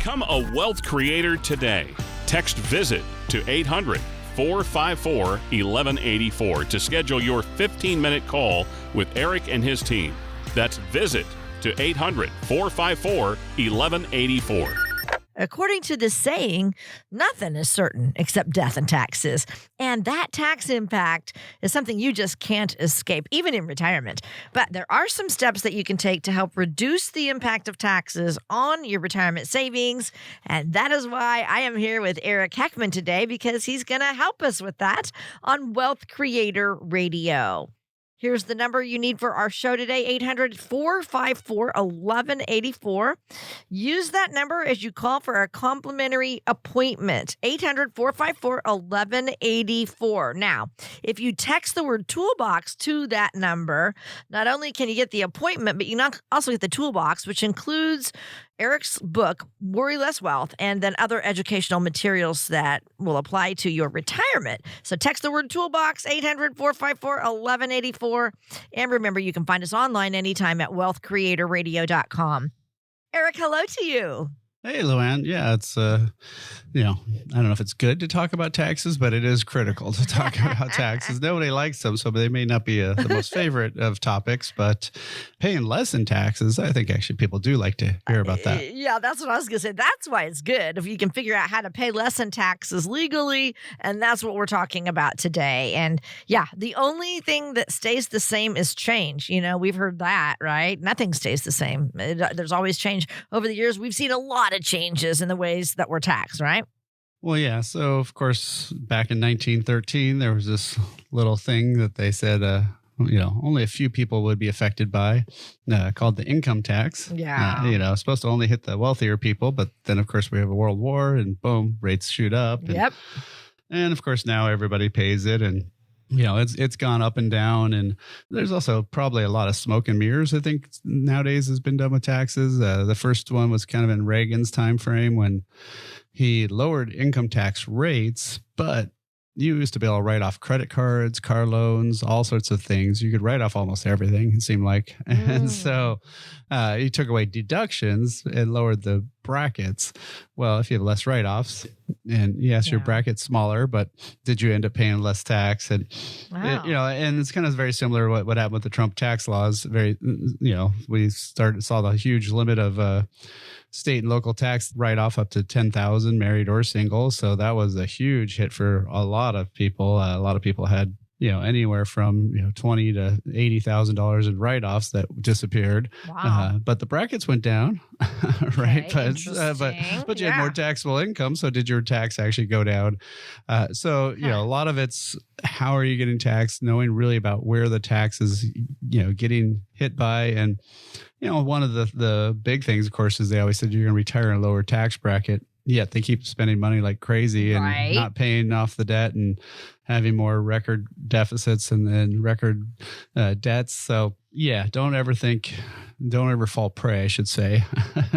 Become a wealth creator today. Text VISIT to 800-454-1184 to schedule your 15-minute call with Eric and his team. That's VISIT to 800-454-1184. According to the saying, nothing is certain except death and taxes. And that tax impact is something you just can't escape, even in retirement. But there are some steps that you can take to help reduce the impact of taxes on your retirement savings. And that is why I am here with Eric Heckman today, because he's going to help us with that on Wealth Creator Radio. Here's the number you need for our show today, 800-454-1184. Use that number as you call for a complimentary appointment, 800-454-1184. Now, if you text the word toolbox to that number, not only can you get the appointment, but you can also get the toolbox, which includes Eric's book, Worry Less Wealth, and then other educational materials that will apply to your retirement. So text the word toolbox, 800-454-1184. And remember, you can find us online anytime at wealthcreatorradio.com. Eric, hello to you. Hey, Luann. Yeah, it's, I don't know if it's good to talk about taxes, but it is critical to talk about taxes. Nobody likes them, so they may not be the most favorite of topics, but paying less in taxes, I think actually people do like to hear about that. Yeah, that's what I was going to say. That's why it's good if you can figure out how to pay less in taxes legally, and that's what we're talking about today. And yeah, the only thing that stays the same is change. You know, we've heard that, right? Nothing stays the same. There's always change. Over the years, we've seen a lot of changes in the ways that we're taxed, right? Well, yeah. So, of course, back in 1913, there was this little thing that they said, only a few people would be affected by, called the income tax. Yeah. Supposed to only hit the wealthier people. But then, of course, we have a world war and boom, rates shoot up. Yep. And of course, now everybody pays it. And it's gone up and down, and there's also probably a lot of smoke and mirrors, I think, nowadays has been done with taxes. The first one was kind of in Reagan's time frame when he lowered income tax rates, but you used to be able to write off credit cards, car loans, all sorts of things. You could write off almost everything, it seemed like. And so he took away deductions and lowered the brackets. Well, if you have less write-offs, and yes, your bracket's smaller, but did you end up paying less tax? And, and it's kind of very similar to what happened with the Trump tax laws. We saw the huge limit of state and local tax write-off up to $10,000, married or single. So that was a huge hit for a lot of people. A lot of people had anywhere from $20,000 to $80,000 in write-offs that disappeared. Wow. But the brackets went down, right? Okay, But you had more taxable income. So did your tax actually go down? A lot of it's how are you getting taxed? Knowing really about where the tax is, getting hit by. And one of the big things, of course, is they always said you're going to retire in a lower tax bracket. Yet they keep spending money like crazy and not paying off the debt and having more record deficits and then record debts. So yeah, don't ever fall prey, I should say,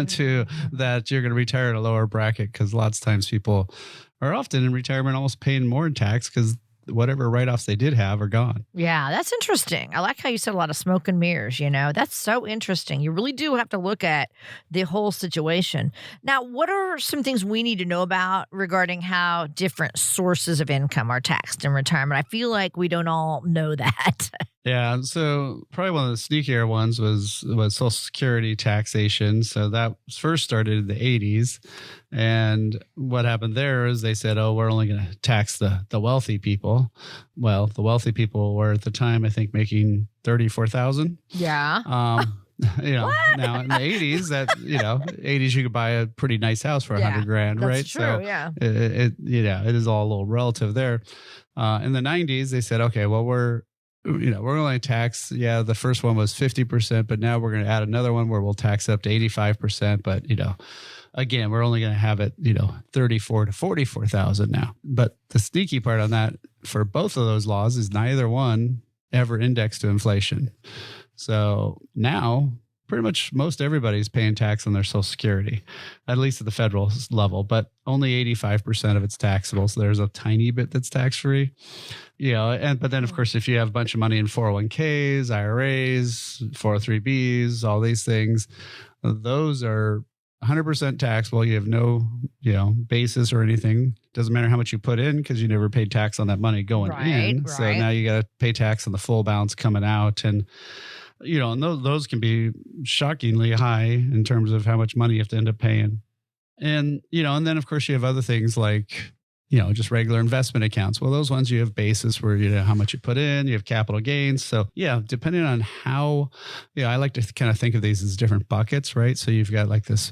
to that you're going to retire at a lower bracket, because lots of times people are often in retirement almost paying more in tax because whatever write-offs they did have are gone. Yeah, that's interesting. I like how you said a lot of smoke and mirrors, That's so interesting. You really do have to look at the whole situation. Now, what are some things we need to know about regarding how different sources of income are taxed in retirement? I feel like we don't all know that. Yeah, so probably one of the sneakier ones was Social Security taxation. So that first started in the 80s. And what happened there is they said, we're only going to tax the wealthy people. Well, the wealthy people were at the time, I think, making $34,000. Yeah. Now in the 80s, 80s you could buy a pretty nice house for $100,000, right? That's true, so yeah. It is all a little relative there. In the 90s, they said, okay, well, we're going to tax, the first one was 50%, but now we're going to add another one where we'll tax up to 85%. But, again, we're only going to have it, 34 to 44,000 now. But the sneaky part on that for both of those laws is neither one ever indexed to inflation. So now pretty much most everybody's paying tax on their Social Security, at least at the federal level, but only 85% of it's taxable. So there's a tiny bit that's tax-free. But then of course, if you have a bunch of money in 401ks, IRAs, 403bs, all these things, those are 100% taxable. You have no, basis or anything. Doesn't matter how much you put in because you never paid tax on that money going in. Right. So now you got to pay tax on the full balance coming out. And, and those can be shockingly high in terms of how much money you have to end up paying. And, and then of course you have other things like, just regular investment accounts. Well, those ones you have basis where how much you put in, you have capital gains. So yeah, depending on how, I like to kind of think of these as different buckets, right? So you've got like this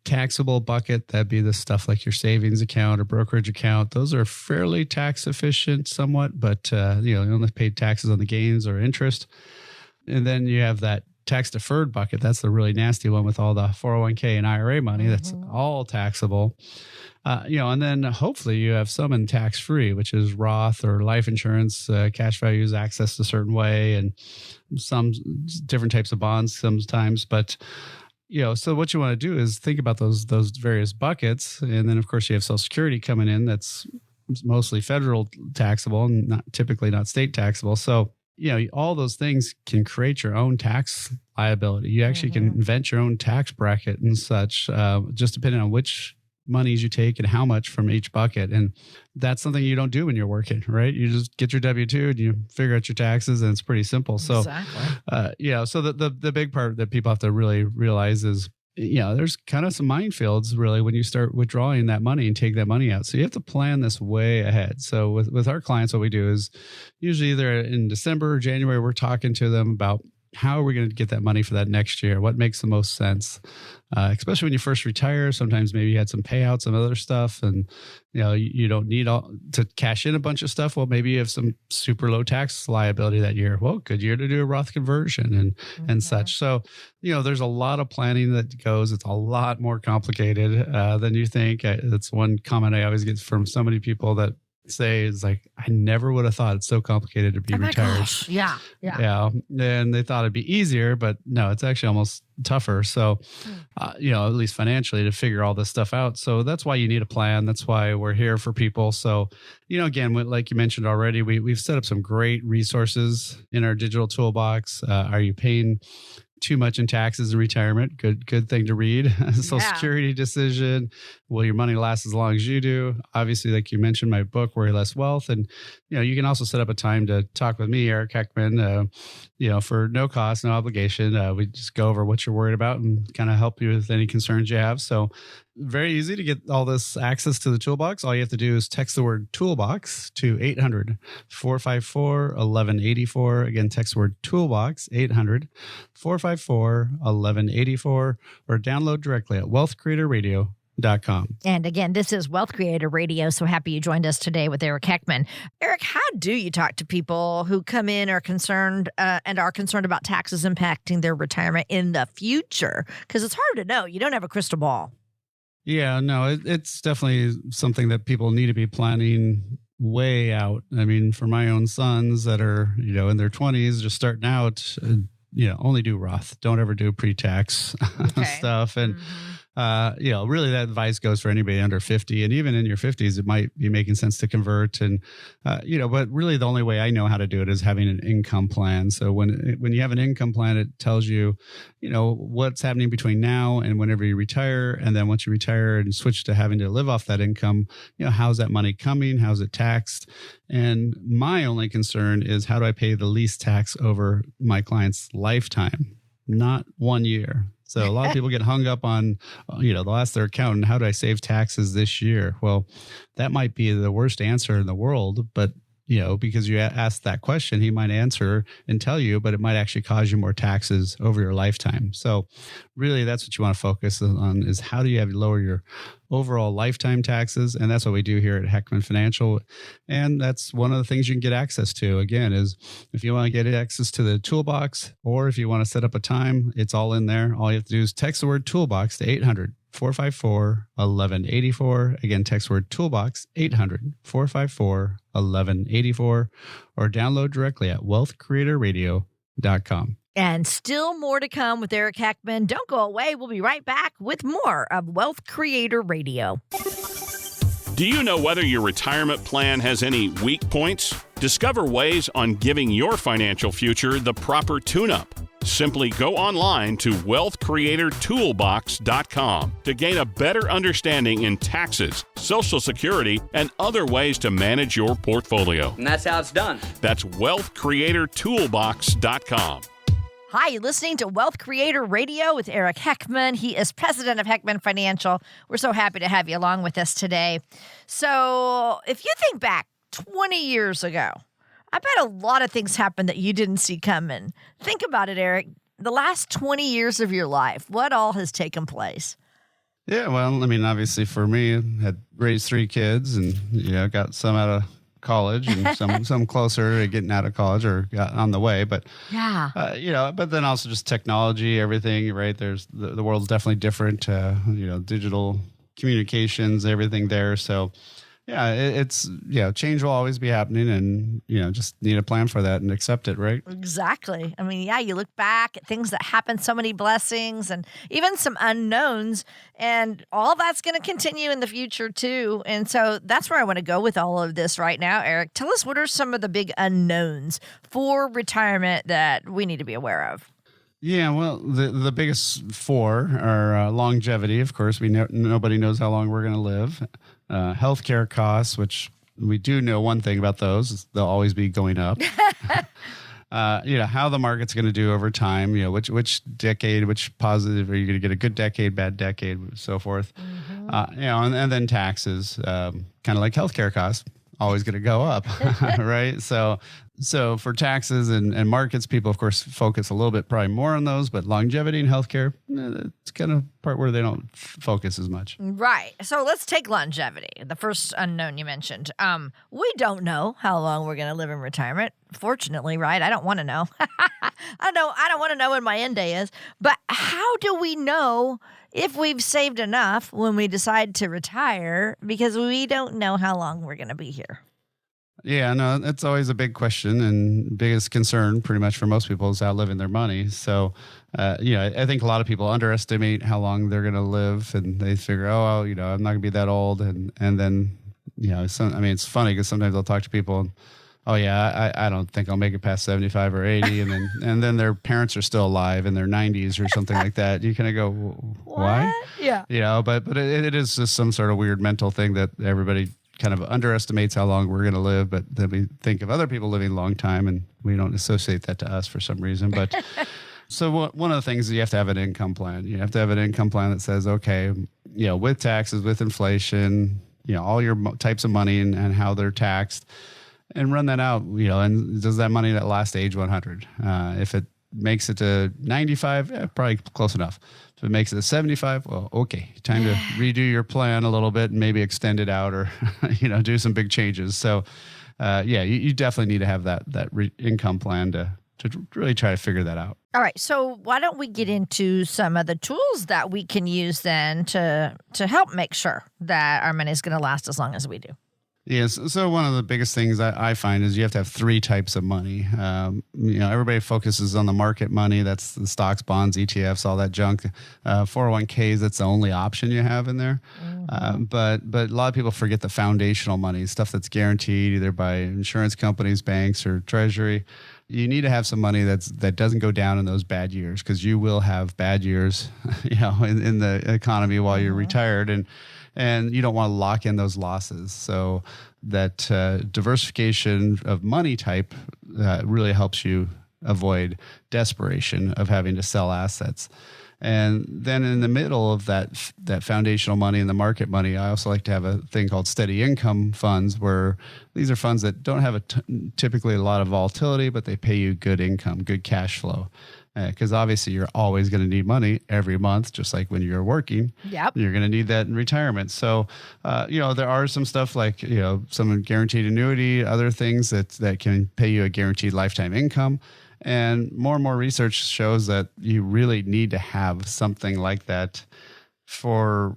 taxable bucket, that'd be the stuff like your savings account or brokerage account. Those are fairly tax efficient somewhat, but you only pay taxes on the gains or interest. And then you have that tax deferred bucket. That's the really nasty one with all the 401k and IRA money. That's all taxable. And then hopefully you have some in tax free, which is Roth or life insurance, cash values accessed a certain way, and some different types of bonds sometimes. But so what you want to do is think about those various buckets, and then of course you have Social Security coming in. That's mostly federal taxable and typically not state taxable. So all those things can create your own tax liability. You actually can invent your own tax bracket and such, just depending on which monies you take and how much from each bucket. And that's something you don't do when you're working, right? You just get your W-2 and you figure out your taxes, and it's pretty simple. So, exactly. So the big part that people have to really realize is, there's kind of some minefields really when you start withdrawing that money and take that money out. So you have to plan this way ahead. So with our clients, what we do is usually either in December or January, we're talking to them about how are we going to get that money for that next year? What makes the most sense? Especially when you first retire, sometimes maybe you had some payouts and other stuff, and you don't need to cash in a bunch of stuff. Well, maybe you have some super low tax liability that year. Well, good year to do a Roth conversion and such. So there's a lot of planning that goes. It's a lot more complicated than you think. That's one comment I always get from so many people that say is like, I never would have thought it's so complicated to be retired. Gosh. Yeah. And they thought it'd be easier, but no, it's actually almost tougher. So, at least financially, to figure all this stuff out. So that's why you need a plan. That's why we're here for people. So, again, like you mentioned already, we've set up some great resources in our digital toolbox. Are you paying too much in taxes in retirement? Good thing to read. Social Security decision. Will your money last as long as you do? Obviously, like you mentioned, my book, Worry Less Wealth. And, you can also set up a time to talk with me, Eric Heckman, for no cost, no obligation. We just go over what you're worried about and kind of help you with any concerns you have. So very easy to get all this access to the toolbox. All you have to do is text the word toolbox to 800-454-1184. Again, text the word toolbox, 800-454-1184, or download directly at wealthcreatorradio.com. And again, this is Wealth Creator Radio. So happy you joined us today with Eric Heckman. Eric, how do you talk to people who come in are concerned about taxes impacting their retirement in the future? Because it's hard to know. You don't have a crystal ball. Yeah, no, it's definitely something that people need to be planning way out. I mean, for my own sons that are, in their 20s, just starting out, only do Roth. Don't ever do pre-tax stuff. And really that advice goes for anybody under 50, and even in your 50s, it might be making sense to convert. And, but really the only way I know how to do it is having an income plan. So when you have an income plan, it tells you, what's happening between now and whenever you retire. And then once you retire and switch to having to live off that income, how's that money coming? How's it taxed? And my only concern is, how do I pay the least tax over my client's lifetime, not 1 year? So a lot of people get hung up on, they'll ask their accountant, how do I save taxes this year? Well, that might be the worst answer in the world, but because you asked that question, he might answer and tell you, but it might actually cause you more taxes over your lifetime. So really that's what you want to focus on, is how do you lower your overall lifetime taxes? And that's what we do here at Heckman Financial. And that's one of the things you can get access to. Again, is if you want to get access to the toolbox, or if you want to set up a time, it's all in there. All you have to do is text the word toolbox to 800-454-1184. Again, text word toolbox, 800-454-1184, or download directly at wealthcreatorradio.com. And still more to come with Eric Heckman. Don't go away. We'll be right back with more of Wealth Creator Radio. Do you know whether your retirement plan has any weak points? Discover ways on giving your financial future the proper tune-up. Simply go online to wealthcreatortoolbox.com to gain a better understanding in taxes, Social Security, and other ways to manage your portfolio. And that's how it's done. That's wealthcreatortoolbox.com. Hi, you're listening to Wealth Creator Radio with Eric Heckman. He is president of Heckman Financial. We're so happy to have you along with us today. So if you think back 20 years ago, I bet a lot of things happened that you didn't see coming. Think about it, Eric. The last 20 years of your life, what all has taken place? Yeah, well, I mean, obviously for me, I had raised 3 kids and, got some out of college and some closer to getting out of college or got on the way. But, Yeah. But then also just technology, everything, right? There's the world's definitely different, digital communications, everything there. So, yeah, it's change will always be happening and, just need a plan for that and accept it, right? Exactly. I mean, yeah, you look back at things that happened, so many blessings and even some unknowns, and all that's going to continue in the future too. And so that's where I want to go with all of this right now, Eric. Tell us, what are some of the big unknowns for retirement that we need to be aware of? Yeah, well, the biggest 4 are longevity. Of course, nobody knows how long we're going to live. Healthcare costs, which we do know one thing about those, is they'll always be going up. How the market's going to do over time, which decade, which positive, are you going to get a good decade, bad decade, so forth. Mm-hmm. And then taxes, kind of like healthcare costs, always going to go up, right? So for taxes and markets, people, of course, focus a little bit probably more on those, but longevity and healthcare, it's kind of part where they don't focus as much. Right. So let's take longevity, the first unknown you mentioned. We don't know how long we're going to live in retirement. Fortunately, right? I don't want to know. I don't want to know when my end day is. But how do we know if we've saved enough when we decide to retire? Because we don't know how long we're going to be here. Yeah, no, that's always a big question and biggest concern pretty much for most people is outliving their money. So, I think a lot of people underestimate how long they're going to live and they figure, I'm not going to be that old. And then, it's funny because sometimes they'll talk to people and, I don't think I'll make it past 75 or 80. And then their parents are still alive in their 90s or something like that. You kind of go, why? Yeah. But it is just some sort of weird mental thing that everybody kind of underestimates how long we're going to live, but then we think of other people living a long time and we don't associate that to us for some reason. But so one of the things is you have to have an income plan. You have to have an income plan that says, okay, with taxes, with inflation, all your types of money and how they're taxed, and run that out, and does that money that last age 100? If it makes it to 95, probably close enough. If it makes it to 75, well, okay, time to redo your plan a little bit and maybe extend it out or, do some big changes. So, you definitely need to have that income plan to really try to figure that out. All right. So why don't we get into some of the tools that we can use then to help make sure that our money is going to last as long as we do? Yes. So one of the biggest things I find is you have to have 3 types of money. Everybody focuses on the market money. That's the stocks, bonds, ETFs, all that junk. 401ks, that's the only option you have in there. Mm-hmm. But a lot of people forget the foundational money, stuff that's guaranteed either by insurance companies, banks, or treasury. You need to have some money that doesn't go down in those bad years, because you will have bad years, in the economy while you're retired. And you don't want to lock in those losses. So that diversification of money type really helps you avoid desperation of having to sell assets. And then in the middle of that foundational money and the market money, I also like to have a thing called steady income funds, where these are funds that don't have typically a lot of volatility, but they pay you good income, good cash flow. Because obviously you're always going to need money every month, just like when you're working. Yep. You're going to need that in retirement. So, there are some stuff like, some guaranteed annuity, other things that can pay you a guaranteed lifetime income. And more research shows that you really need to have something like that for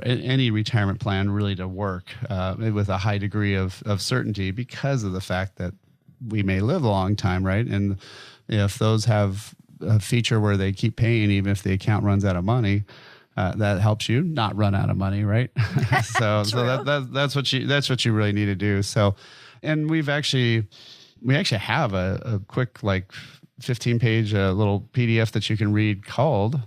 any retirement plan really to work with a high degree of certainty, because of the fact that we may live a long time, right? And if those have a feature where they keep paying even if the account runs out of money, that helps you not run out of money, right? so that's what you really need to do. So, and we actually have a quick 15-page little PDF that you can read called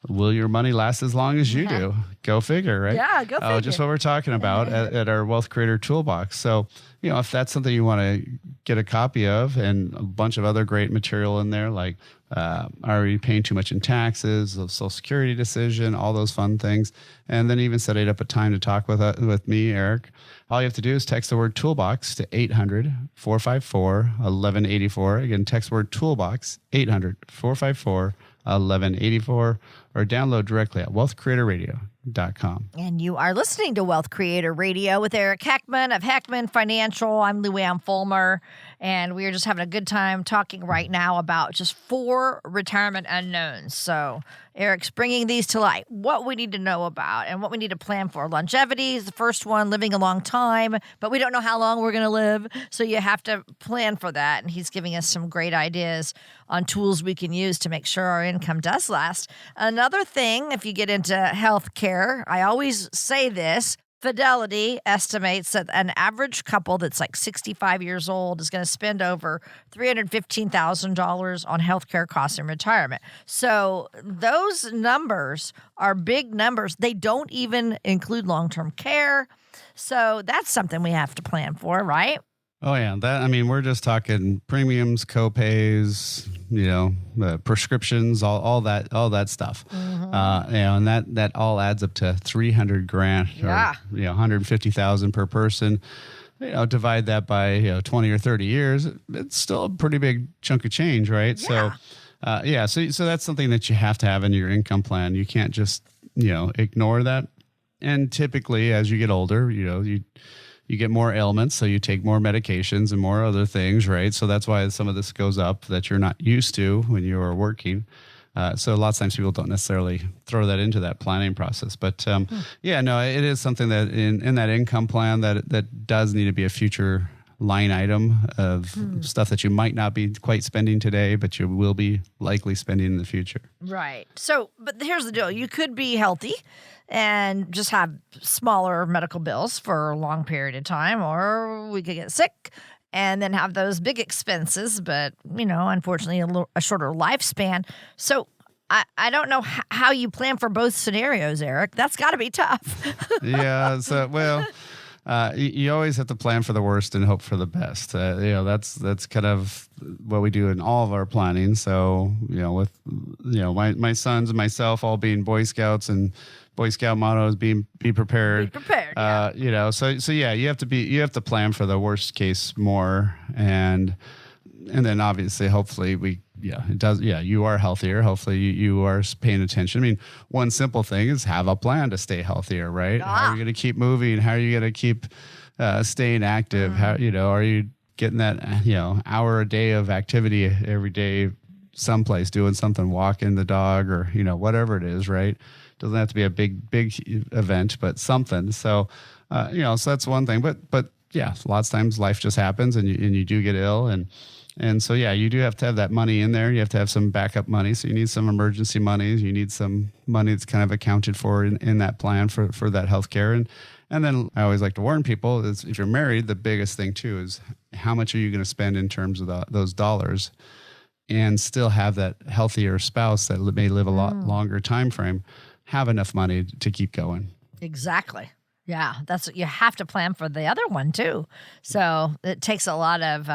"Will Your Money Last as Long as You Do?" Go figure, right? Yeah, go figure. Just what we're talking about at our Wealth Creator Toolbox. So, if that's something you want to get a copy of, and a bunch of other great material in there, like are you paying too much in taxes, the Social Security decision, all those fun things, and then even setting up a time to talk with me, Eric. All you have to do is text the word toolbox to 800-454-1184. Again, text the word toolbox, 800-454-1184, or download directly at wealthcreatorradio.com. And you are listening to Wealth Creator Radio with Eric Heckman of Heckman Financial. I'm Luann Fulmer, and we are just having a good time talking right now about just 4 retirement unknowns. So Eric's bringing these to light, what we need to know about and what we need to plan for. Longevity is the first one, living a long time, but we don't know how long we're going to live, so you have to plan for that. And he's giving us some great ideas on tools we can use to make sure our income does last. Another thing, if you get into health care, I always say this, Fidelity estimates that an average couple that's like 65 years old is going to spend over $315,000 on healthcare costs in retirement. So those numbers are big numbers. They don't even include long-term care. So that's something we have to plan for, right? Oh yeah, we're just talking premiums, co-pays, prescriptions, all that stuff. Mm-hmm. And that all adds up to $300,000 or $150,000 per person. Divide that by 20 or 30 years, it's still a pretty big chunk of change, right? Yeah. So that's something that you have to have in your income plan. You can't just ignore that. And typically, as you get older, you get more ailments, so you take more medications and more other things, right? So that's why some of this goes up that you're not used to when you are working. So a lot of times people don't necessarily throw that into that planning process. But it is something that in that income plan that does need to be a future line item of stuff that you might not be quite spending today, but you will be likely spending in the future. Right. So, but here's the deal. You could be healthy and just have smaller medical bills for a long period of time, or we could get sick and then have those big expenses, but, unfortunately, a shorter lifespan. So I don't know how you plan for both scenarios, Eric. That's got to be tough. Yeah. So, well, you always have to plan for the worst and hope for the best. That's kind of what we do in all of our planning. So, with my sons and myself all being Boy Scouts, and Boy Scout motto is be prepared. Be prepared. Yeah. So yeah, you have to plan for the worst case more, and then obviously, hopefully it does. Yeah, you are healthier. Hopefully you are paying attention. One simple thing is have a plan to stay healthier, right? How are you going to keep moving? How are you going to keep staying active? How, are you getting that, hour a day of activity every day someplace, doing something, walking the dog or, whatever it is, right? Doesn't have to be a big event, but something. So, so that's one thing, but yeah, lots of times life just happens and you do get ill. And so, yeah, you do have to have that money in there. You have to have some backup money. So you need some emergency money. You need some money that's kind of accounted for in that plan for that healthcare. And then I always like to warn people is if you're married, the biggest thing too is how much are you going to spend in terms of those dollars, and still have that healthier spouse that may live a lot longer time frame, have enough money to keep going. Exactly. Yeah, that's what you have to plan for the other one too. So it takes a lot of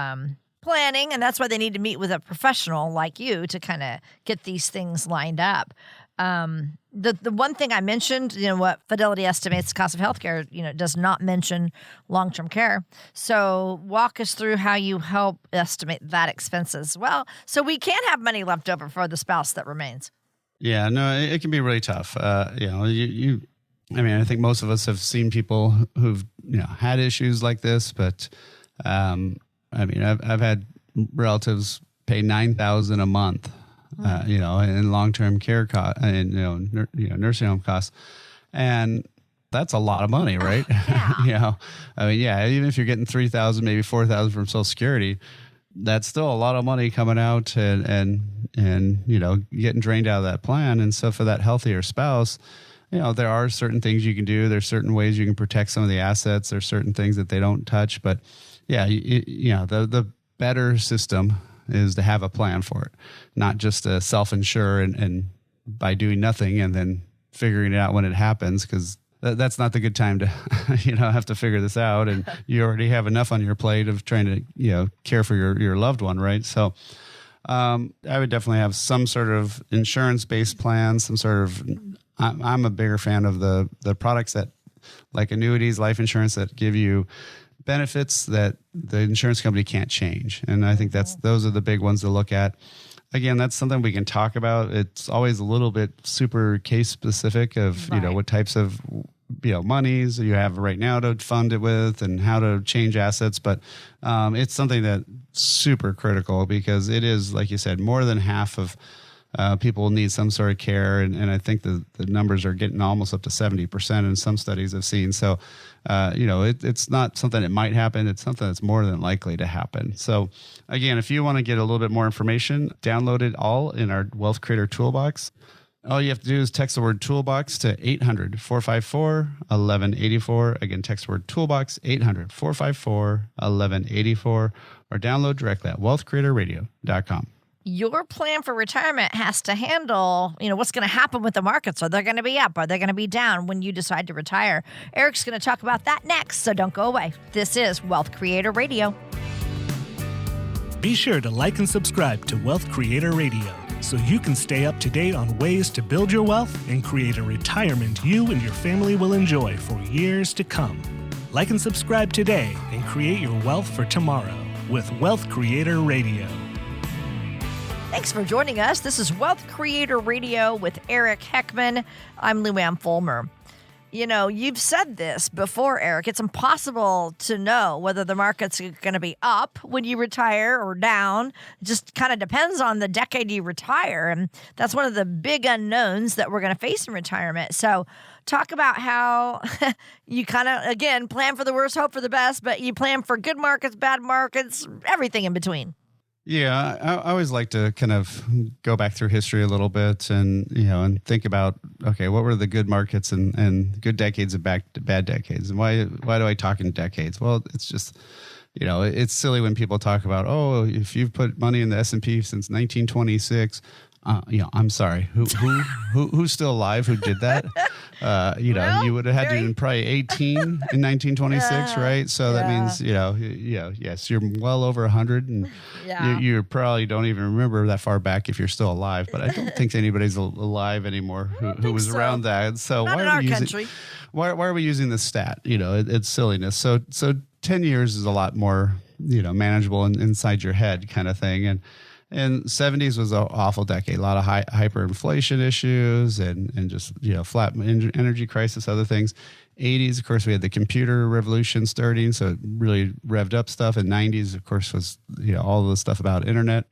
planning, and that's why they need to meet with a professional like you to kind of get these things lined up. The one thing I mentioned, what Fidelity estimates the cost of healthcare, does not mention long-term care. So walk us through how you help estimate that expenses. Well, so we can have money left over for the spouse that remains. Yeah, no, it can be really tough. I think most of us have seen people who've had issues like this, but I've had relatives pay $9,000 a month, in long-term care costs and nursing home costs, and that's a lot of money, right? Yeah. Even if you're getting $3,000, maybe $4,000 from Social Security, that's still a lot of money coming out and getting drained out of that plan. And so for that healthier spouse, there are certain things you can do. There's certain ways you can protect some of the assets. There's certain things that they don't touch. But yeah, the better system is to have a plan for it, not just to self-insure and by doing nothing and then figuring it out when it happens, because that's not the good time to, have to figure this out. And you already have enough on your plate of trying to, care for your loved one, right? So I would definitely have some sort of insurance-based plan, some sort of, I'm a bigger fan of the products that, like annuities, life insurance, that give you benefits that the insurance company can't change. And I think those are the big ones to look at. Again, that's something we can talk about. It's always a little bit super case specific of, what types of, monies you have right now to fund it with and how to change assets. But it's something that's super critical, because it is, like you said, more than half of people need some sort of care. And I think the numbers are getting almost up to 70% in some studies I've seen. So, it's not something that might happen. It's something that's more than likely to happen. So again, if you want to get a little bit more information, download it all in our Wealth Creator Toolbox. All you have to do is text the word toolbox to 800-454-1184. Again, text the word toolbox, 800-454-1184, or download directly at wealthcreatorradio.com. Your plan for retirement has to handle, what's going to happen with the markets. Are they going to be up? Are they going to be down when you decide to retire? Eric's going to talk about that next, so don't go away. This is Wealth Creator Radio. Be sure to like and subscribe to Wealth Creator Radio so you can stay up to date on ways to build your wealth and create a retirement you and your family will enjoy for years to come. Like and subscribe today and create your wealth for tomorrow with Wealth Creator Radio. Thanks for joining us. This is Wealth Creator Radio with Eric Heckman. I'm Lou Ann Fulmer. You've said this before, Eric. It's impossible to know whether the market's going to be up when you retire or down. It just kind of depends on the decade you retire. And that's one of the big unknowns that we're going to face in retirement. So talk about how you kind of, again, plan for the worst, hope for the best, but you plan for good markets, bad markets, everything in between. Yeah, I always like to kind of go back through history a little bit and, and think about, okay, what were the good markets and good decades and bad decades? And why do I talk in decades? Well, it's just, it's silly when people talk about, oh, if you've put money in the S&P since 1926, I'm sorry, who's still alive who did that? Well, you would have had to been probably 18 in 1926, right? So that means, yes, you're well over 100, and you probably don't even remember that far back if you're still alive. But I don't think anybody's alive anymore who was around that. So not in our country. Why are we using this stat? It's silliness. So 10 years is a lot more, manageable and inside your head kind of thing. And 70s was an awful decade. A lot of hyperinflation issues and just, flat energy crisis, other things. 80s, of course, we had the computer revolution starting, so it really revved up stuff. And 90s, of course, was, all of the stuff about internet.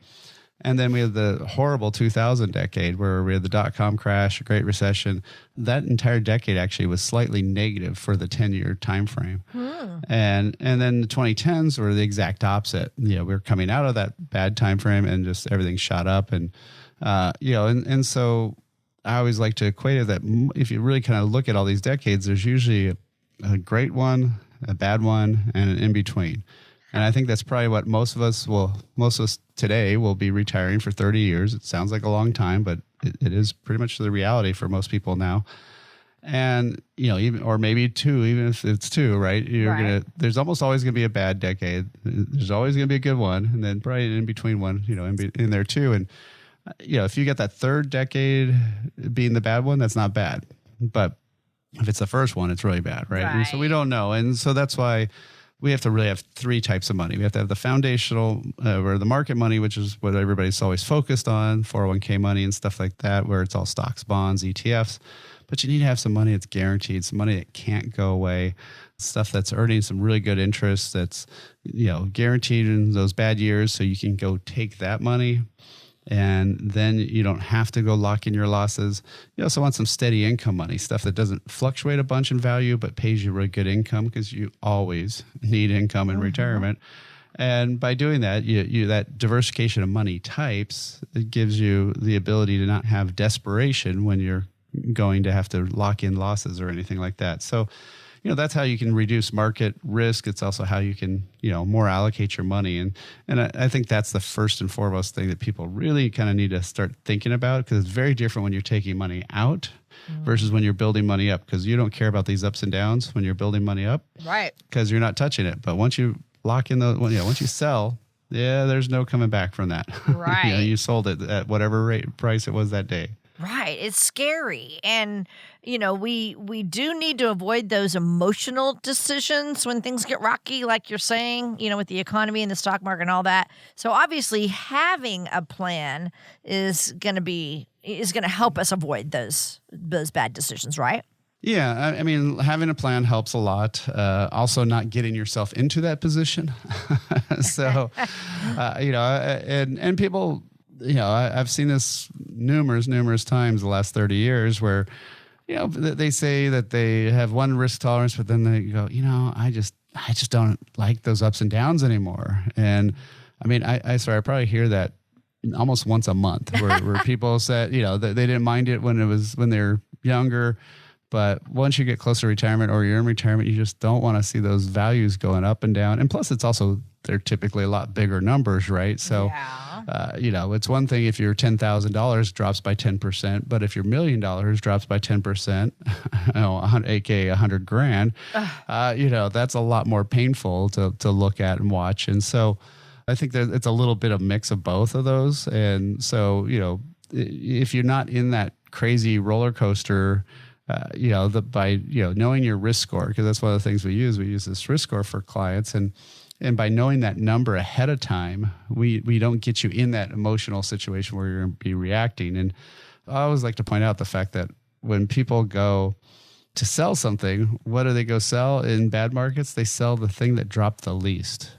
And then we had the horrible 2000 decade where we had the dot-com crash, Great Recession. That entire decade actually was slightly negative for the 10-year time frame. And then the 2010s were the exact opposite. We were coming out of that bad time frame and just everything shot up. And, and so I always like to equate it that if you really kind of look at all these decades, there's usually a great one, a bad one, and an in-between. And I think that's probably what most of us today will be retiring for 30 years. It sounds like a long time, but it is pretty much the reality for most people now. And, even, or maybe two, even if it's two, right? There's almost always going to be a bad decade. There's always going to be a good one. And then probably an in-between one, in there too. And, if you get that third decade being the bad one, that's not bad. But if it's the first one, it's really bad, right? And so we don't know. And so that's why we have to really have three types of money. We have to have the foundational or the market money, which is what everybody's always focused on, 401k money and stuff like that, where it's all stocks, bonds, ETFs. But you need to have some money that's guaranteed, some money that can't go away, stuff that's earning some really good interest that's, guaranteed in those bad years, so you can go take that money. And then you don't have to go lock in your losses. You also want some steady income money, stuff that doesn't fluctuate a bunch in value, but pays you really good income, because you always need income in retirement. And by doing that, you that diversification of money types, it gives you the ability to not have desperation when you're going to have to lock in losses or anything like that. So, that's how you can reduce market risk. It's also how you can, more allocate your money. And I think that's the first and foremost thing that people really kind of need to start thinking about, because it's very different when you're taking money out versus when you're building money up, because you don't care about these ups and downs when you're building money up. Right. Because you're not touching it. But once you lock in once you sell, there's no coming back from that. Right. You sold it at whatever price it was that day. Right. It's scary. And, we do need to avoid those emotional decisions when things get rocky, like you're saying, with the economy and the stock market and all that. So obviously having a plan is going to help us avoid those bad decisions, right? Yeah, I mean, having a plan helps a lot. Also, not getting yourself into that position. So, and people, I've seen this numerous times the last 30 years where, they say that they have one risk tolerance, but then they go, I just don't like those ups and downs anymore. And I mean, I probably hear that almost once a month where people said, they didn't mind it when they're younger. But once you get closer to retirement or you're in retirement, you just don't want to see those values going up and down. And plus, they're typically a lot bigger numbers, right? So, it's one thing if your $10,000 drops by 10%, but if your $1 million drops by 10%, aka $100,000, that's a lot more painful to look at and watch. And so, I think that it's a little bit of mix of both of those. And so, if you're not in that crazy roller coaster, by knowing your risk score, because that's one of the things we use this risk score for clients, and by knowing that number ahead of time, we don't get you in that emotional situation where you're going to be reacting. And I always like to point out the fact that when people go to sell something, what do they go sell in bad markets? They sell the thing that dropped the least.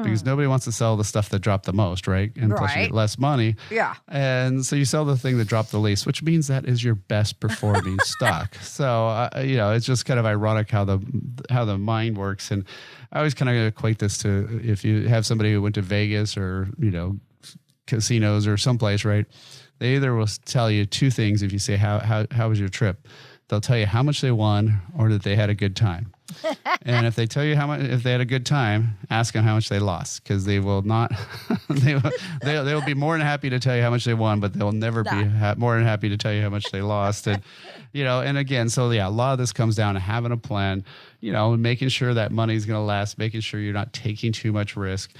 Because nobody wants to sell the stuff that dropped the most, right? And plus you get less money. Yeah. And so you sell the thing that dropped the least, which means that is your best performing stock. So, it's just kind of ironic how the mind works. And I always kind of equate this to if you have somebody who went to Vegas or, casinos or someplace, right? They either will tell you two things if you say, how was your trip? They'll tell you how much they won or that they had a good time. And if they tell you if they had a good time, ask them how much they lost, because they will not. They'll be more than happy to tell you how much they won, but they'll never be more than happy to tell you how much they lost. And and again, so a lot of this comes down to having a plan. Making sure that money's going to last, making sure you're not taking too much risk.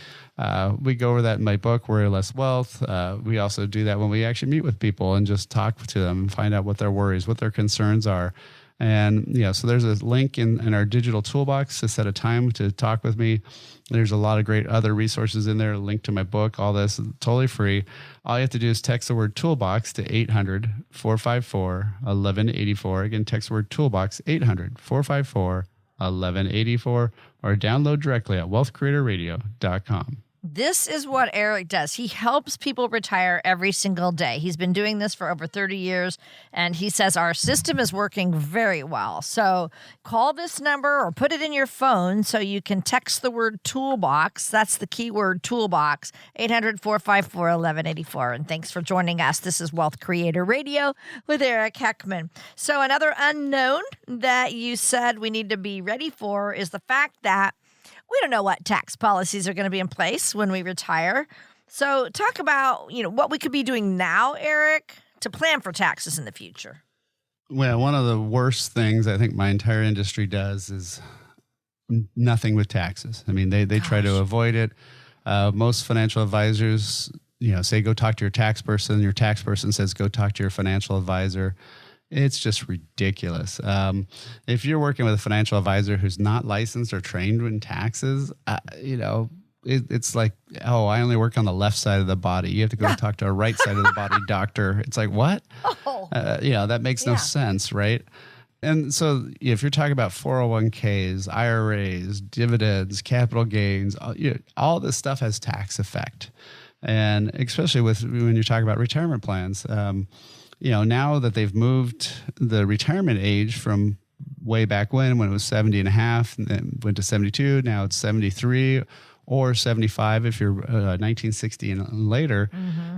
We go over that in my book, Worry Less Wealth. We also do that when we actually meet with people and just talk to them and find out what their worries, what their concerns are. And so there's a link in our digital toolbox to set a time to talk with me. There's a lot of great other resources in there, a link to my book, all this is totally free. All you have to do is text the word toolbox to 800-454-1184. Again, text the word toolbox, 800-454-1184, or download directly at wealthcreatorradio.com. This is what Eric does. He helps people retire every single day. He's been doing this for over 30 years, and he says our system is working very well. So call this number or put it in your phone so you can text the word toolbox. That's the keyword toolbox, 800-454-1184. And thanks for joining us. This is Wealth Creator Radio with Eric Heckman. So another unknown that you said we need to be ready for is the fact that we don't know what tax policies are going to be in place when we retire. So talk about, what we could be doing now, Eric, to plan for taxes in the future. Well, one of the worst things I think my entire industry does is nothing with taxes. I mean, they try to avoid it. Most financial advisors, say go talk to your tax person. Your tax person says go talk to your financial advisor. It's just ridiculous. If you're working with a financial advisor who's not licensed or trained in taxes, it's like, I only work on the left side of the body. You have to go talk to a right side of the body doctor. It's like, what? That makes no sense, right? And so if you're talking about 401ks, IRAs, dividends, capital gains, all this stuff has tax effect. And especially when you're talking about retirement plans, now that they've moved the retirement age from way back when it was 70 and a half, and then went to 72, now it's 73. or 75 if you're 1960 and later.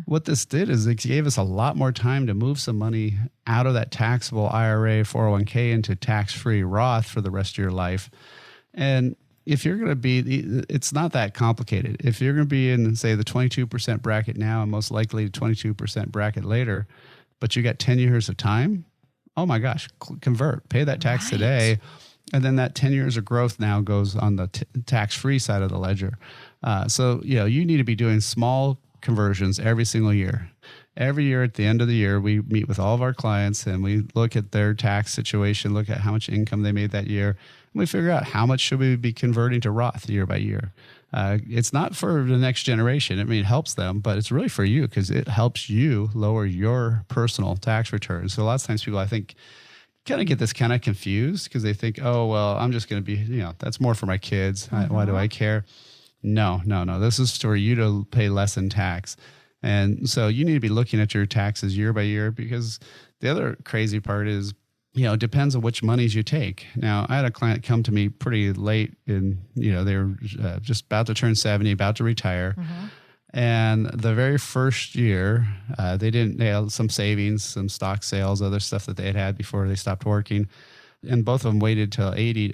What this did is it gave us a lot more time to move some money out of that taxable IRA, 401k into tax-free Roth for the rest of your life. And if you're going to be, it's not that complicated. If you're going to be in, say, the 22% bracket now and most likely the 22% bracket later, but you got 10 years of time, oh my gosh, convert, pay that tax today. And then that 10 years of growth now goes on the tax-free side of the ledger. So, you need to be doing small conversions every single year. Every year at the end of the year, we meet with all of our clients and we look at their tax situation, look at how much income they made that year. And we figure out how much should we be converting to Roth year by year. It's not for the next generation. I mean, it helps them, but it's really for you because it helps you lower your personal tax return. So a lot of times people, I think, kind of get this kind of confused because they think, oh, well, I'm just going to be, that's more for my kids. Why do I care? No. This is for you to pay less in tax. And so you need to be looking at your taxes year by year because the other crazy part is, it depends on which monies you take. Now, I had a client come to me pretty late in, they were just about to turn 70, about to retire. And the very first year, they had some savings, some stock sales, other stuff that they had before they stopped working. And both of them waited till 70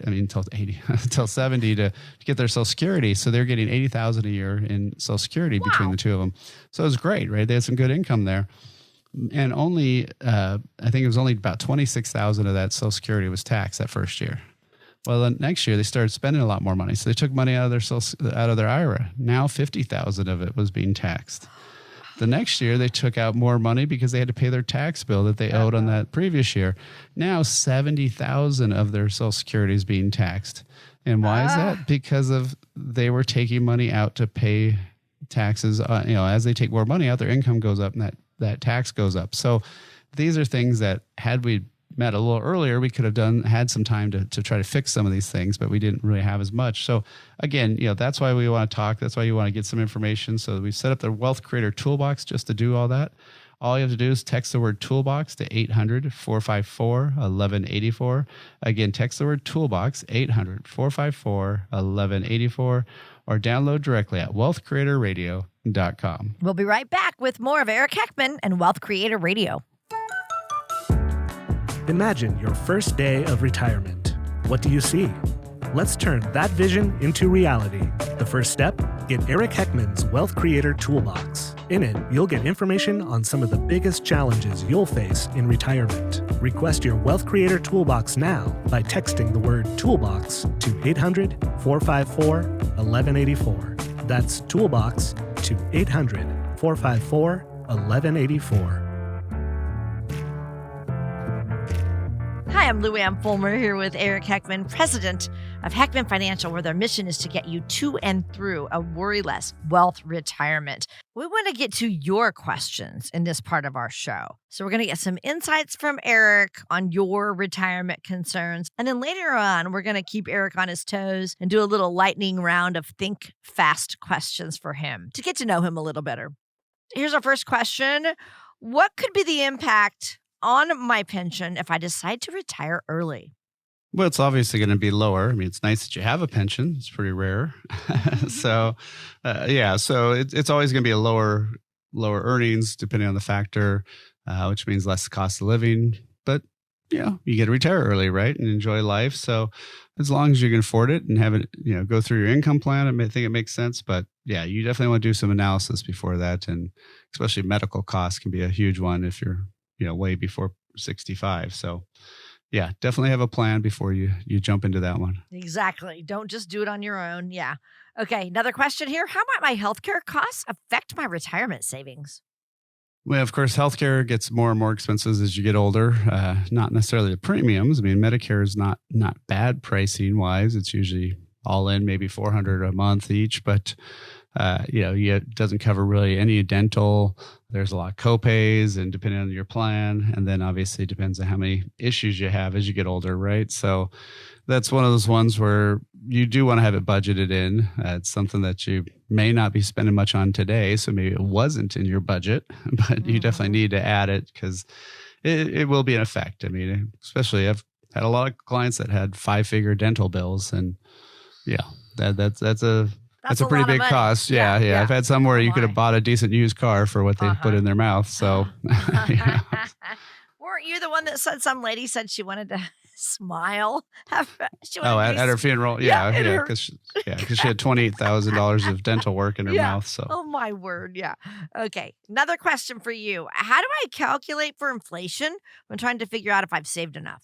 to get their Social Security. So they're getting $80,000 a year in Social Security between the two of them. So it was great, right? They had some good income there. And only, I think it was only about $26,000 of that Social Security was taxed that first year. Well, then next year they started spending a lot more money. So they took money out of their IRA. Now $50,000 of it was being taxed. The next year, they took out more money because they had to pay their tax bill that they owed on that previous year. Now, $70,000 of their Social Security is being taxed. And why is that? Because they were taking money out to pay taxes. As they take more money out, their income goes up and that tax goes up. So these are things that had we met a little earlier, we could have had some time to try to fix some of these things, but we didn't really have as much. So again, that's why we want to talk. That's why you want to get some information. So we set up the Wealth Creator Toolbox just to do all that. All you have to do is text the word toolbox to 800-454-1184. Again, text the word toolbox, 800-454-1184, or download directly at wealthcreatorradio.com. We'll be right back with more of Eric Heckman and Wealth Creator Radio. Imagine your first day of retirement. What do you see? Let's turn that vision into reality. The first step, get Eric Heckman's Wealth Creator Toolbox. In it, you'll get information on some of the biggest challenges you'll face in retirement. Request your Wealth Creator Toolbox now by texting the word toolbox to 800-454-1184. That's toolbox to 800-454-1184. Hi, I'm Lou Ann Fulmer here with Eric Heckman, president of Heckman Financial, where their mission is to get you to and through a worry-less wealth retirement. We want to get to your questions in this part of our show. So we're going to get some insights from Eric on your retirement concerns. And then later on, we're going to keep Eric on his toes and do a little lightning round of think fast questions for him to get to know him a little better. Here's our first question. What could be the impact on my pension if I decide to retire early? Well, it's obviously going to be lower. I mean, it's nice that you have a pension. It's pretty rare. So it's always going to be a lower earnings depending on the factor, which means less cost of living. But, you get to retire early, right? And enjoy life. So as long as you can afford it and have it, go through your income plan, I think it makes sense. But yeah, you definitely want to do some analysis before that. And especially medical costs can be a huge one if you're way before 65. So yeah, definitely have a plan before you jump into that one. Exactly. Don't just do it on your own. Yeah. Okay. Another question here. How might my healthcare costs affect my retirement savings? Well, of course, healthcare gets more and more expensive as you get older. Not necessarily the premiums. I mean, Medicare is not bad pricing wise. It's usually all in maybe $400 a month each, but it doesn't cover really any dental. There's a lot of copays and depending on your plan. And then obviously it depends on how many issues you have as you get older, right? So that's one of those ones where you do want to have it budgeted in. It's something that you may not be spending much on today. So maybe it wasn't in your budget, but you definitely need to add it because it will be an effect. I mean, especially I've had a lot of clients that had 5-figure dental bills and yeah, that's a That's a pretty lot of big money. cost. Yeah. I've had some where you could have bought a decent used car for what they put in their mouth. So, Weren't you the one that said some lady said she wanted to smile? at her funeral? Yeah, because she had $28,000 of dental work in her mouth. So, oh my word, yeah. Okay, another question for you: how do I calculate for inflation when trying to figure out if I've saved enough?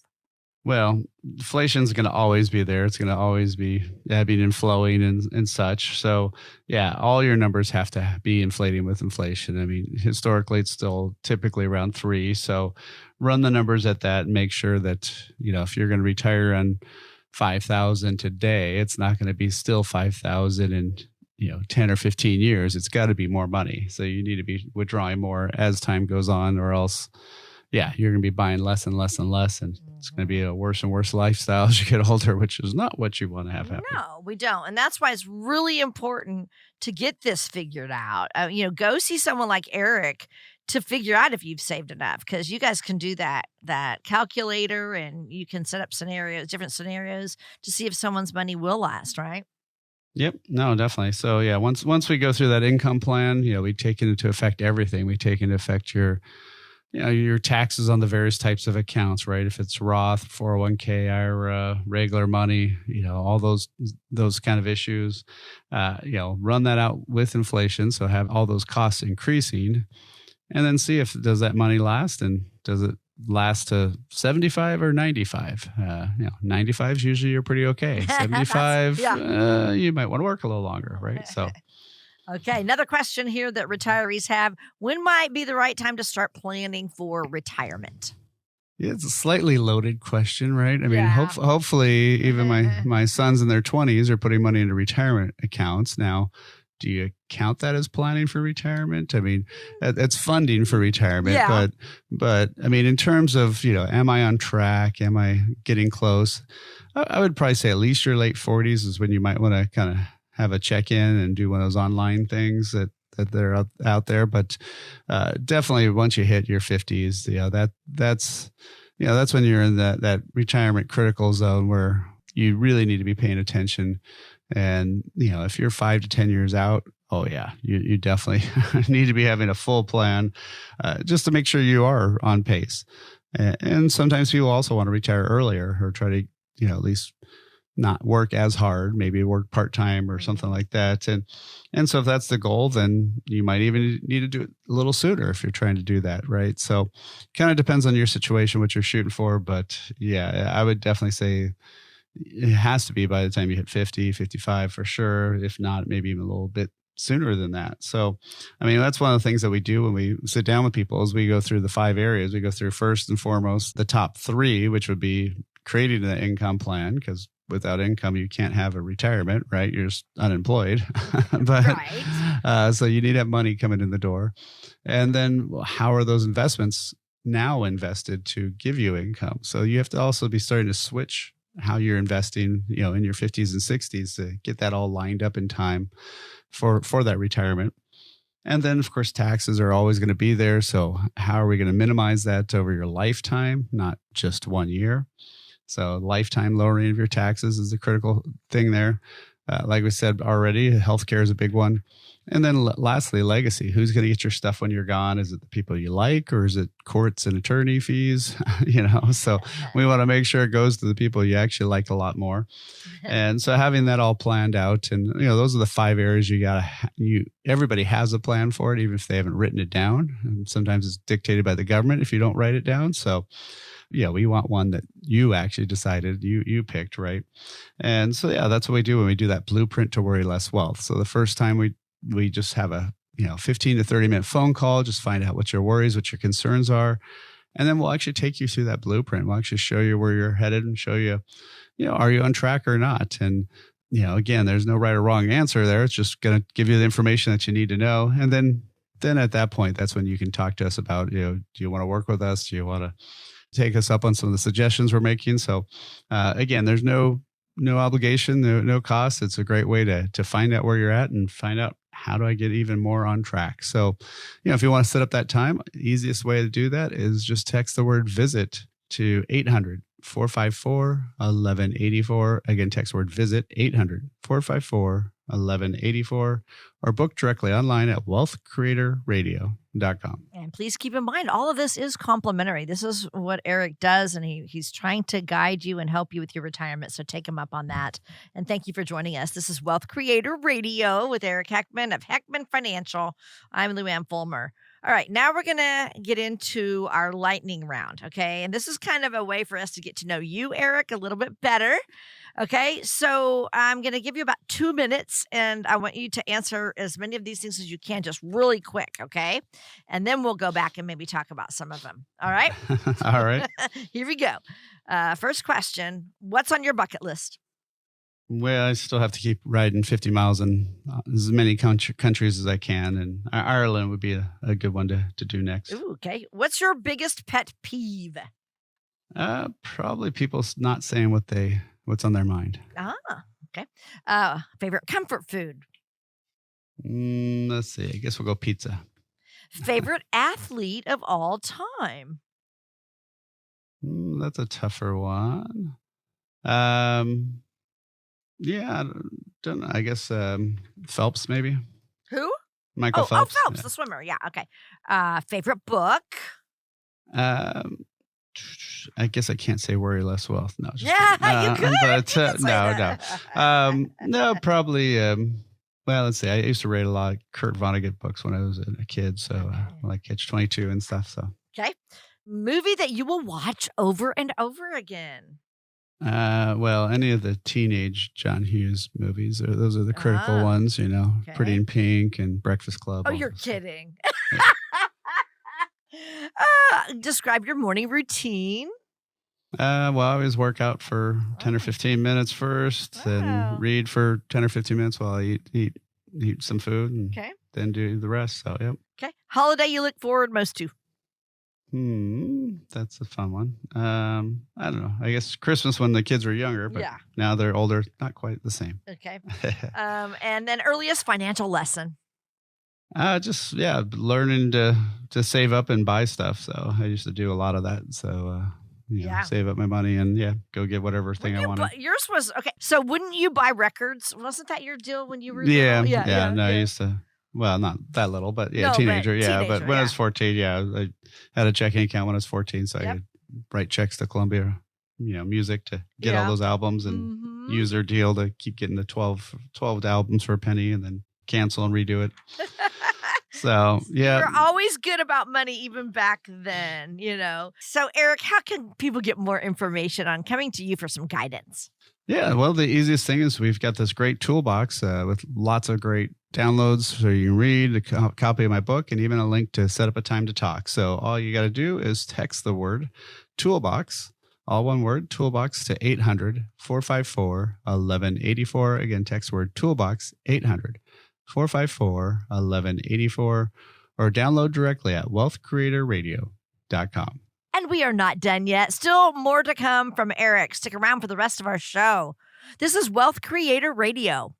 well, inflation's going to always be there. It's going to always be ebbing and flowing and such. So, yeah, all your numbers have to be inflating with inflation. I mean, historically, it's still typically around 3. So, run the numbers at that and make sure that, if you're going to retire on 5,000 today, it's not going to be still 5,000 in 10 or 15 years. It's got to be more money. So you need to be withdrawing more as time goes on, or else, you're going to be buying less and less and less, and it's going to be a worse and worse lifestyle as you get older, which is not what you want to have happen. No, we don't. And that's why it's really important to get this figured out. Go see someone like Eric to figure out if you've saved enough, because you guys can do that calculator, and you can set up different scenarios to see if someone's money will last, right? Yep. No, definitely. So yeah, once we go through that income plan, we take into effect everything. We take into effect your taxes on the various types of accounts, right? If it's Roth, 401k, IRA, regular money, all those kind of issues, run that out with inflation. So have all those costs increasing, and then see if does that money last, and does it last to 75 or 95? 95 is usually you're pretty okay. 75, you might want to work a little longer, right? So. Okay, another question here that retirees have: when might be the right time to start planning for retirement? Yeah, it's a slightly loaded question, right? I mean, hopefully even my sons in their 20s are putting money into retirement accounts. Now, do you count that as planning for retirement? I mean, it's funding for retirement, but I mean, in terms of, am I on track? Am I getting close? I would probably say at least your late 40s is when you might want to kind of have a check-in and do one of those online things that they're out there. But definitely once you hit your 50s, that's when you're in that retirement critical zone where you really need to be paying attention. And, if you're 5 to 10 years out, you definitely need to be having a full plan just to make sure you are on pace. And sometimes people also want to retire earlier, or try to, at least not work as hard, maybe work part-time or something like that. And so if that's the goal, then you might even need to do it a little sooner if you're trying to do that, right? So kind of depends on your situation, what you're shooting for. But yeah, I would definitely say it has to be by the time you hit 50, 55 for sure. If not, maybe even a little bit sooner than that. So, I mean, that's one of the things that we do when we sit down with people is we go through the 5 areas. We go through first and foremost the top 3, which would be creating an income plan, because without income, you can't have a retirement, right? You're just unemployed. But right. So you need to have money coming in the door. And then how are those investments now invested to give you income? So you have to also be starting to switch how you're investing, in your 50s and 60s to get that all lined up in time for that retirement. And then, of course, taxes are always going to be there. So how are we going to minimize that over your lifetime, not just 1 year? So lifetime lowering of your taxes is a critical thing there. Like we said already, healthcare is a big one. And then lastly, legacy. Who's going to get your stuff when you're gone? Is it the people you like, or is it courts and attorney fees? So we want to make sure it goes to the people you actually like a lot more. And so having that all planned out, and those are the 5 areas everybody has a plan for it, even if they haven't written it down. And sometimes it's dictated by the government if you don't write it down. So we want one that you actually decided, you picked, right? And so, that's what we do when we do that blueprint to worry less wealth. So the first time we just have a 15 to 30 minute phone call, just find out what your worries, what your concerns are. And then we'll actually take you through that blueprint. We'll actually show you where you're headed and show you, are you on track or not? And, again, there's no right or wrong answer there. It's just going to give you the information that you need to know. And then at that point, that's when you can talk to us about, do you want to work with us? Do you want to take us up on some of the suggestions we're making? So again, there's no obligation, no cost. It's a great way to find out where you're at and find out, how do I get even more on track? So, if you want to set up that time, easiest way to do that is just text the word visit to 800-454-1184. Again, text the word visit 800-454-1184. 1184, or book directly online at wealthcreatorradio.com. And please keep in mind, all of this is complimentary. This is what Eric does, and he's trying to guide you and help you with your retirement. So take him up on that. And thank you for joining us. This is Wealth Creator Radio with Eric Heckman of Heckman Financial. I'm Luann Fulmer. All right, now we're going to get into our lightning round, okay? And this is kind of a way for us to get to know you, Eric, a little bit better, okay? So I'm going to give you about 2 minutes, and I want you to answer as many of these things as you can, just really quick, okay? And then we'll go back and maybe talk about some of them, all right? All right. Here we go. First question, what's on your bucket list? Well, I still have to keep riding 50 miles in as many countries as I can. And Ireland would be a good one to do next. Ooh, okay. What's your biggest pet peeve? Probably people not saying what's on their mind. Okay. Favorite comfort food? Let's see. I guess we'll go pizza. Favorite athlete of all time? That's a tougher one. Yeah, I don't know. I guess Phelps, maybe. Who? Michael Phelps. Oh, Phelps, the swimmer. Yeah, okay. Favorite book? I guess I can't say Worry Less Wealth. No, just you could. But You could say no. No, probably. Well, let's see. I used to read a lot of Kurt Vonnegut books when I was a kid, so like Catch-22 and stuff. So okay. Movie that you will watch over and over again? Well, any of the teenage John Hughes movies, those are the critical ones, Okay. Pretty in Pink and Breakfast Club. Oh, you're kidding. Describe your morning routine. Well, I always work out for 10 or 15 minutes first, then read for 10 or 15 minutes while I eat some food, and then do the rest. So, yep. Okay. Holiday you look forward most to? That's a fun one. I don't know. I guess Christmas when the kids were younger, but now they're older, not quite the same. Okay. And then earliest financial lesson? Just learning to save up and buy stuff. So I used to do a lot of that. So save up my money and go get whatever thing I wanted. Yours was okay. So wouldn't you buy records? Wasn't that your deal when you were little? Yeah. I used to. Well, not that little, but teenager. But when I was 14, I had a checking account when I was 14, so I could write checks to Columbia, Music to get all those albums and use their deal to keep getting the 12 albums for a penny and then cancel and redo it. So, yeah. You're always good about money even back then, So, Eric, how can people get more information on coming to you for some guidance? Yeah, well, the easiest thing is we've got this great toolbox with lots of great downloads so you can read a copy of my book and even a link to set up a time to talk. So all you got to do is text the word toolbox, all one word, toolbox, to 800-454-1184. Again, text word toolbox, 800-454-1184, or download directly at wealthcreatorradio.com. And we are not done yet. Still more to come from Eric. Stick around for the rest of our show. This is Wealth Creator Radio.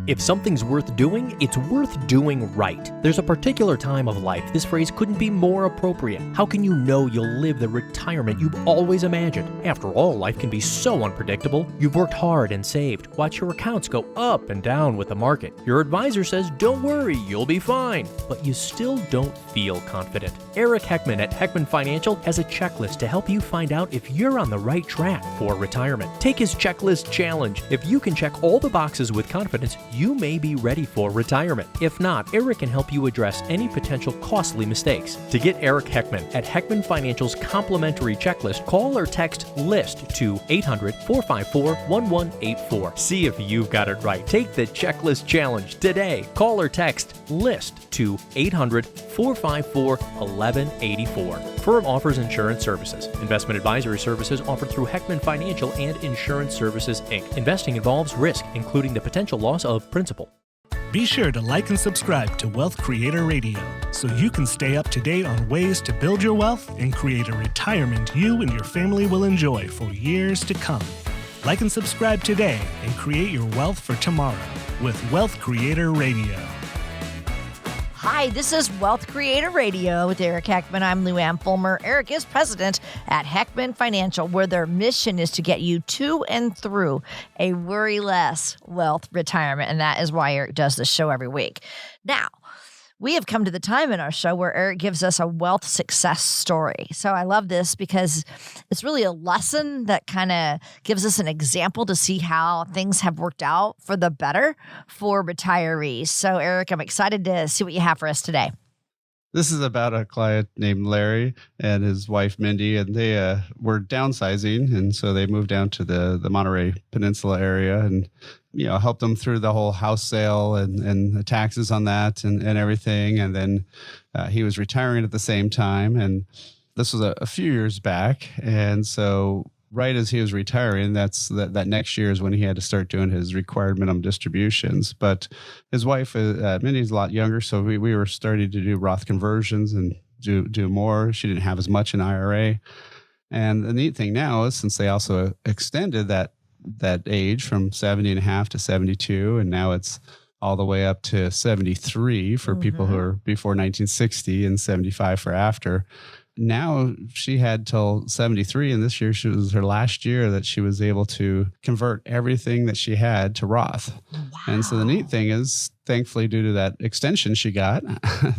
If something's worth doing, it's worth doing right. There's a particular time of life this phrase couldn't be more appropriate. How can you know you'll live the retirement you've always imagined? After all, life can be so unpredictable. You've worked hard and saved. Watch your accounts go up and down with the market. Your advisor says, don't worry, you'll be fine. But you still don't feel confident. Eric Heckman at Heckman Financial has a checklist to help you find out if you're on the right track for retirement. Take his checklist challenge. If you can check all the boxes with confidence, you may be ready for retirement. If not, Eric can help you address any potential costly mistakes. To get Eric Heckman at Heckman Financial's complimentary checklist, call or text LIST to 800-454-1184. See if you've got it right. Take the checklist challenge today. Call or text LIST to 800-454-1184. Firm offers insurance services. Investment advisory services offered through Heckman Financial and Insurance Services, Inc. Investing involves risk, including the potential loss of principal. Be sure to like and subscribe to Wealth Creator Radio so you can stay up to date on ways to build your wealth and create a retirement you and your family will enjoy for years to come. Like and subscribe today and create your wealth for tomorrow with Wealth Creator Radio. Hi, this is Wealth Creator Radio with Eric Heckman. I'm Lou Ann Fulmer. Eric is president at Heckman Financial, where their mission is to get you to and through a worry-less wealth retirement. And that is why Eric does this show every week. Now, we have come to the time in our show where Eric gives us a wealth success story. So I love this because it's really a lesson that kind of gives us an example to see how things have worked out for the better for retirees. So Eric, I'm excited to see what you have for us today. This is about a client named Larry and his wife, Mindy, and they were downsizing. And so they moved down to the Monterey Peninsula area and, helped them through the whole house sale and the taxes on that and everything. And then he was retiring at the same time. And this was a few years back. And so right as he was retiring, that next year is when he had to start doing his required minimum distributions. But his wife, Mindy's a lot younger, so we were starting to do Roth conversions and do more. She didn't have as much in IRA. And the neat thing now is since they also extended that age from 70 and a half to 72, and now it's all the way up to 73 for people who are before 1960 and 75 for after. Now she had till 73, and this year was her last year that she was able to convert everything that she had to Roth. Wow. And so the neat thing is, thankfully, due to that extension she got,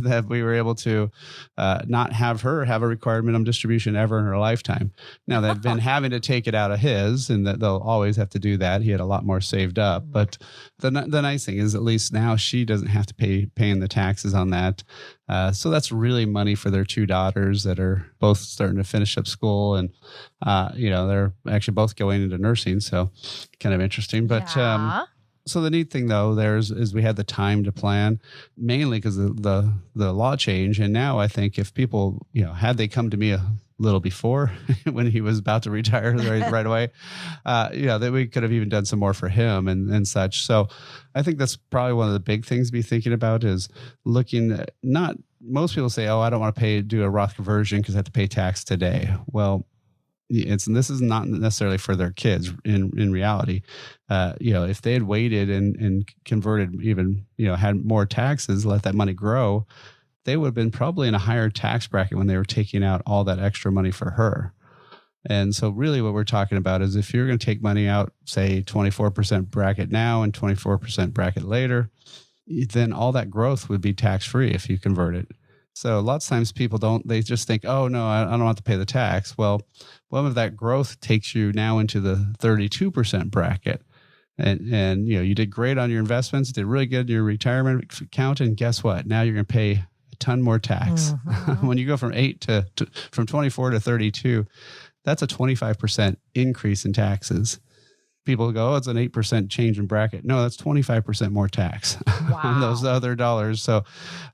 that we were able to not have her have a required minimum distribution ever in her lifetime. Now, they've been having to take it out of his, and that they'll always have to do that. He had a lot more saved up. But the nice thing is, at least now she doesn't have to paying the taxes on that. So that's really money for their two daughters that are both starting to finish up school, and they're actually both going into nursing. So kind of interesting. But so the neat thing though is we had the time to plan, mainly because the law change. And now I think if people had they come to me a little before when he was about to retire right away, that we could have even done some more for him and such. So I think that's probably one of the big things to be thinking about is looking at most people say, oh, I don't want to do a Roth conversion because I have to pay tax today. Well, this is not necessarily for their kids in reality. If they had waited and converted even, had more taxes, let that money grow, they would have been probably in a higher tax bracket when they were taking out all that extra money for her. And so really what we're talking about is if you're going to take money out, say 24% bracket now and 24% bracket later, then all that growth would be tax-free if you convert it. So lots of times people they just think, oh, no, I don't have to pay the tax. Well, one of that growth takes you now into the 32% bracket. And you did great on your investments, did really good in your retirement account. And guess what? Now you're going to pay a ton more tax. When you go from 24 to 32, that's a 25% increase in taxes. People go, oh, it's an 8% change in bracket. No, that's 25% more tax on those other dollars. So,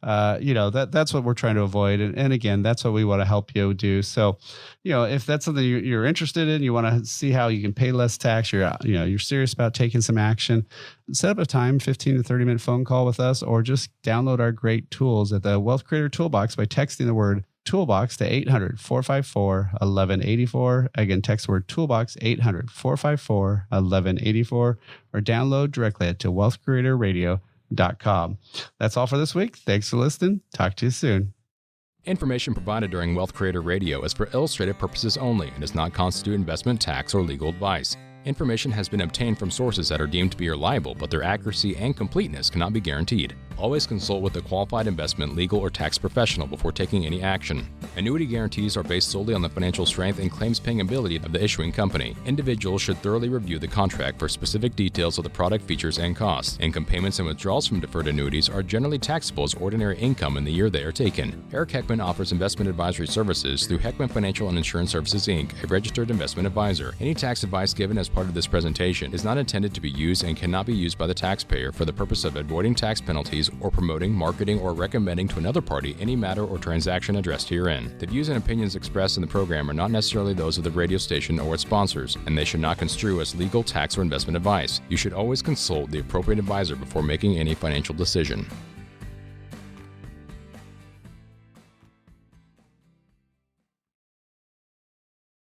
that's what we're trying to avoid. And again, that's what we want to help you do. So, if that's something you're interested in, you want to see how you can pay less tax, you're serious about taking some action, set up a time, 15 to 30 minute phone call with us, or just download our great tools at the Wealth Creator Toolbox by texting the word Toolbox to 800-454-1184. Again, text the word Toolbox 800-454-1184 or download directly at wealthcreatorradio.com. That's all for this week. Thanks for listening. Talk to you soon. Information provided during Wealth Creator Radio is for illustrative purposes only and does not constitute investment, tax, or legal advice. Information has been obtained from sources that are deemed to be reliable, but their accuracy and completeness cannot be guaranteed. Always consult with a qualified investment, legal, or tax professional before taking any action. Annuity guarantees are based solely on the financial strength and claims-paying ability of the issuing company. Individuals should thoroughly review the contract for specific details of the product features and costs. Income payments and withdrawals from deferred annuities are generally taxable as ordinary income in the year they are taken. Eric Heckman offers investment advisory services through Heckman Financial and Insurance Services, Inc., a registered investment advisor. Any tax advice given as part of this presentation is not intended to be used and cannot be used by the taxpayer for the purpose of avoiding tax penalties or promoting, marketing, or recommending to another party any matter or transaction addressed herein. The views and opinions expressed in the program are not necessarily those of the radio station or its sponsors, and they should not construe as legal, tax, or investment advice. You should always consult the appropriate advisor before making any financial decision.